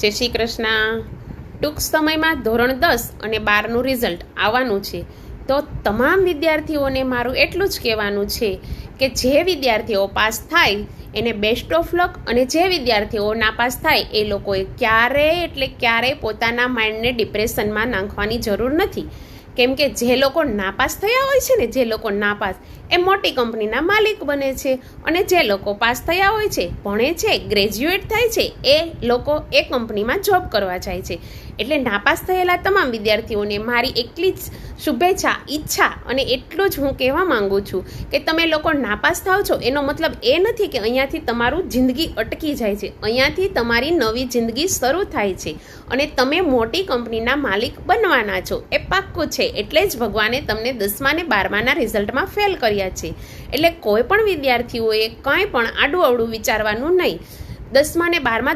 જય શ્રી કૃષ્ણ. ટૂંક સમયમાં ધોરણ 10 અને 12નું રિઝલ્ટ આવવાનું છે. તો તમામ વિદ્યાર્થીઓને મારું એટલું જ કહેવાનું છે કે જે વિદ્યાર્થીઓ પાસ થાય એને બેસ્ટ ઓફ લક, અને જે વિદ્યાર્થીઓ નાપાસ થાય એ લોકોએ ક્યારેય પોતાના માઇન્ડને ડિપ્રેશનમાં નાખવાની જરૂર નથી. કેમ કે જે લોકો નાપાસ થયા હોય છે ને, જે લોકો નાપાસ એ મોટી કંપનીના માલિક બને છે, અને જે લોકો પાસ થયા હોય છે, ભણે છે, ગ્રેજ્યુએટ થાય છે, એ લોકો એ કંપનીમાં જોબ કરવા જાય છે. એટલે નાપાસ થયેલા તમામ વિદ્યાર્થીઓને મારી એટલી જ શુભેચ્છા, ઈચ્છા અને એટલું જ હું કહેવા માંગુ છું કે તમે લોકો નાપાસ થાવ છો એનો મતલબ એ નથી કે અહીંયાથી તમારું જિંદગી અટકી જાય છે. અહીંયાથી તમારી નવી જિંદગી શરૂ થાય છે અને તમે મોટી કંપનીના માલિક બનવાના છો, એ પાક્કું છે. એટલે જ ભગવાને તમને 10મા ને 12માના રિઝલ્ટમાં ફેલ કર્યા છે. એટલે કોઈ પણ વિદ્યાર્થીઓએ કંઈ પણ આડું અવળું વિચારવાનું નહીં. 10મા ને 12મા